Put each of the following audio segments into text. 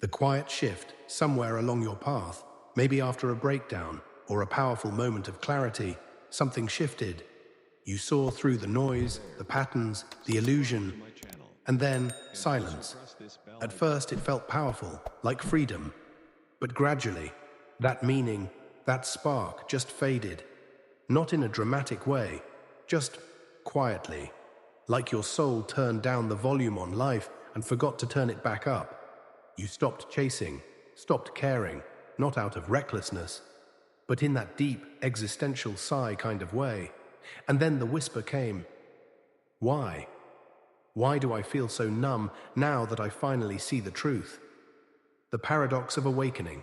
The quiet shift somewhere along your path, maybe after a breakdown or a powerful moment of clarity, something shifted. You saw through the noise, the patterns, the illusion, and then silence. At first it felt powerful, like freedom, but gradually, that meaning, that spark just faded. Not in a dramatic way, just quietly, like your soul turned down the volume on life and forgot to turn it back up. You stopped chasing, stopped caring, not out of recklessness, but in that deep, existential sigh kind of way. And then the whisper came, "Why? Why do I feel so numb now that I finally see the truth?" The paradox of awakening.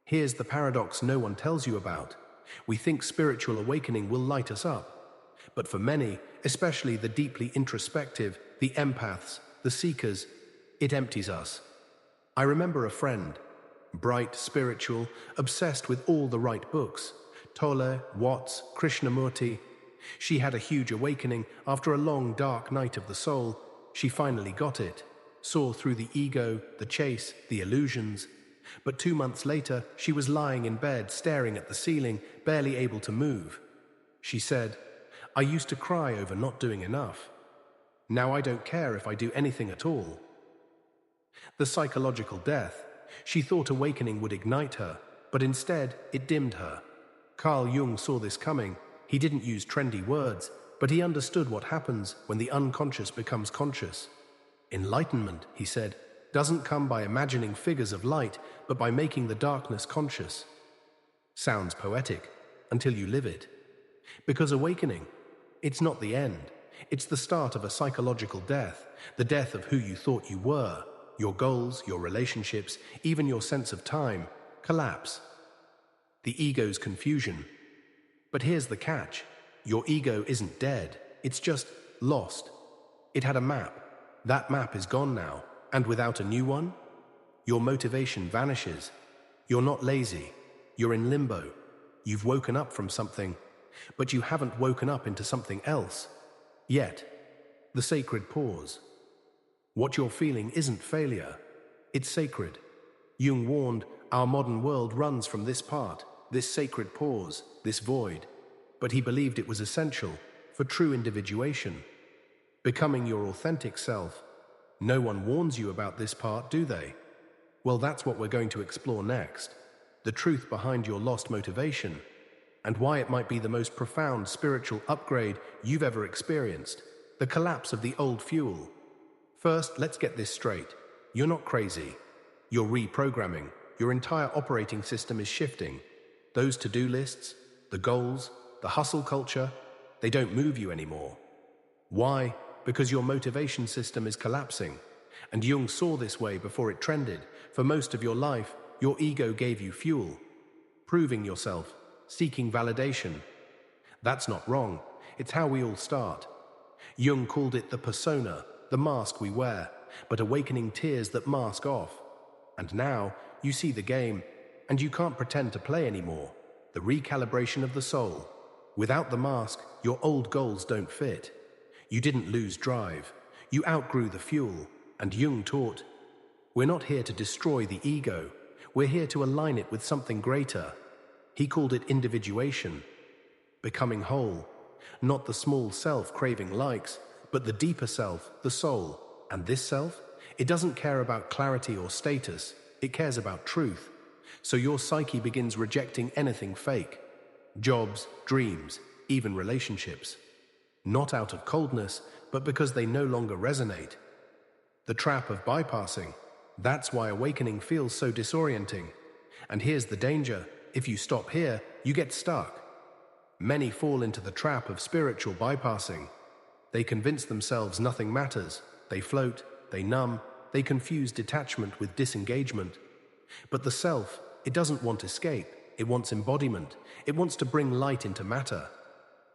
Here's the paradox no one tells you about. We think spiritual awakening will light us up. But for many, especially the deeply introspective, the empaths, the seekers, it empties us. I remember a friend, bright, spiritual, obsessed with all the right books, Tolle, Watts, Krishnamurti. She had a huge awakening after a long, dark night of the soul. She finally got it, saw through the ego, the chase, the illusions. But 2 months later, she was lying in bed, staring at the ceiling, barely able to move. She said, "I used to cry over not doing enough. Now I don't care if I do anything at all." The psychological death. She thought awakening would ignite her, but instead it dimmed her. Carl Jung saw this coming. He didn't use trendy words, but he understood what happens when the unconscious becomes conscious. Enlightenment, he said, doesn't come by imagining figures of light, but by making the darkness conscious. Sounds poetic, until you live it. Because awakening, it's not the end. It's the start of a psychological death, the death of who you thought you were. Your goals, your relationships, even your sense of time, collapse. The ego's confusion. But here's the catch. Your ego isn't dead. It's just lost. It had a map. That map is gone now. And without a new one, your motivation vanishes. You're not lazy. You're in limbo. You've woken up from something, but you haven't woken up into something else. Yet, the sacred pause. What you're feeling isn't failure. It's sacred. Jung warned, our modern world runs from this part, this sacred pause, this void. But he believed it was essential for true individuation. Becoming your authentic self. No one warns you about this part, do they? Well, that's what we're going to explore next. The truth behind your lost motivation, and why it might be the most profound spiritual upgrade you've ever experienced. The collapse of the old fuel. First, let's get this straight. You're not crazy. You're reprogramming. Your entire operating system is shifting. Those to-do lists, the goals, the hustle culture, they don't move you anymore. Why? Because your motivation system is collapsing. And Jung saw this way before it trended. For most of your life, your ego gave you fuel. Proving yourself, seeking validation. That's not wrong. It's how we all start. Jung called it the persona, the mask we wear, but awakening tears that mask off. And now, you see the game, and you can't pretend to play anymore. The recalibration of the soul. Without the mask, your old goals don't fit. You didn't lose drive. You outgrew the fuel. And Jung taught, we're not here to destroy the ego. We're here to align it with something greater. He called it individuation. Becoming whole. Not the small self craving likes, but the deeper self, the soul. And this self, it doesn't care about clarity or status. It cares about truth. So your psyche begins rejecting anything fake. Jobs, dreams, even relationships. Not out of coldness, but because they no longer resonate. The trap of bypassing. That's why awakening feels so disorienting. And here's the danger. If you stop here, you get stuck. Many fall into the trap of spiritual bypassing. They convince themselves nothing matters. They float, they numb, they confuse detachment with disengagement. But the self, it doesn't want escape. It wants embodiment. It wants to bring light into matter.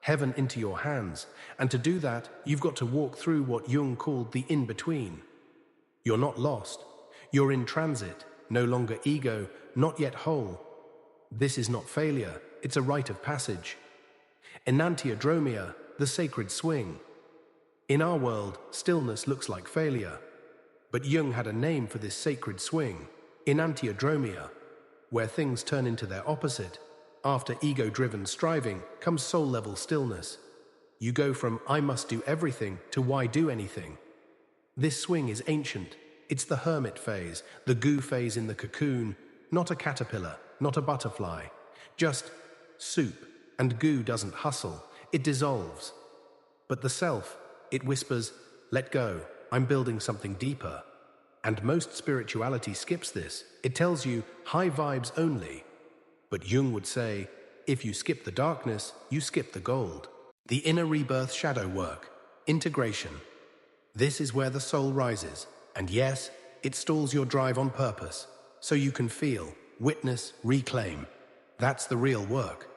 Heaven into your hands. And to do that, you've got to walk through what Jung called the in-between. You're not lost. You're in transit, no longer ego, not yet whole. This is not failure, it's a rite of passage. Enantiodromia, the sacred swing. In our world, stillness looks like failure. But Jung had a name for this sacred swing, enantiodromia, where things turn into their opposite. After ego-driven striving comes soul-level stillness. You go from "I must do everything" to "why do anything?" This swing is ancient. It's the hermit phase, the goo phase in the cocoon, not a caterpillar, not a butterfly. Just soup, and goo doesn't hustle, it dissolves. But the self, it whispers, "Let go, I'm building something deeper." And most spirituality skips this. It tells you high vibes only. But Jung would say, if you skip the darkness, you skip the gold. The inner rebirth shadow work, integration. This is where the soul rises. And yes, it stalls your drive on purpose, so you can feel, witness, reclaim. That's the real work.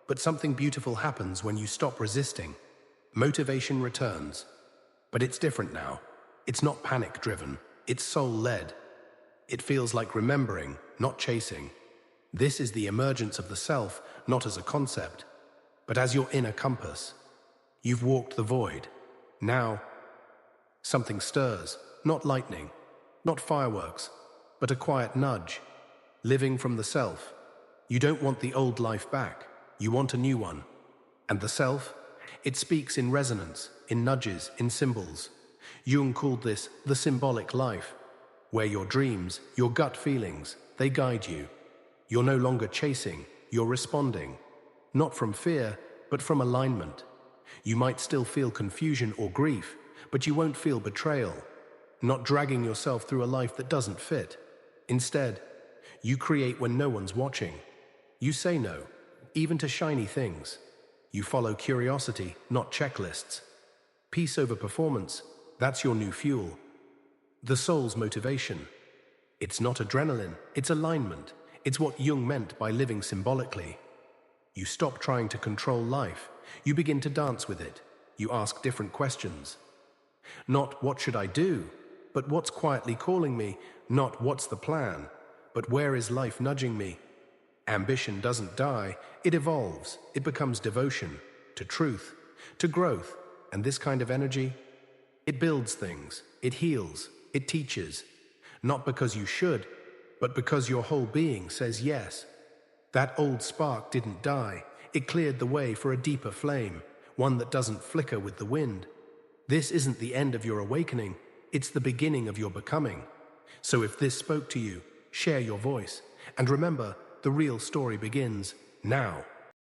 But something beautiful happens when you stop resisting. Motivation returns. But it's different now. It's not panic-driven. It's soul-led. It feels like remembering, not chasing. This is the emergence of the self, not as a concept, but as your inner compass. You've walked the void. Now, something stirs, not lightning, not fireworks, but a quiet nudge. Living from the self. You don't want the old life back. You want a new one. And the self? It speaks in resonance, in nudges, in symbols. Jung called this the symbolic life, where your dreams, your gut feelings, they guide you. You're no longer chasing, you're responding. Not from fear, but from alignment. You might still feel confusion or grief, but you won't feel betrayal. Not dragging yourself through a life that doesn't fit. Instead, you create when no one's watching. You say no, even to shiny things. You follow curiosity, not checklists. Peace over performance, that's your new fuel. The soul's motivation. It's not adrenaline, it's alignment. It's what Jung meant by living symbolically. You stop trying to control life. You begin to dance with it. You ask different questions. Not "what should I do?" but "what's quietly calling me?" Not "what's the plan?" but "where is life nudging me?" Ambition doesn't die, it evolves. It becomes devotion to truth, to growth. And this kind of energy, it builds things, it heals, it teaches. Not because you should, but because your whole being says yes. That old spark didn't die. It cleared the way for a deeper flame, one that doesn't flicker with the wind. This isn't the end of your awakening, it's the beginning of your becoming. So if this spoke to you, share your voice. And remember, the real story begins now.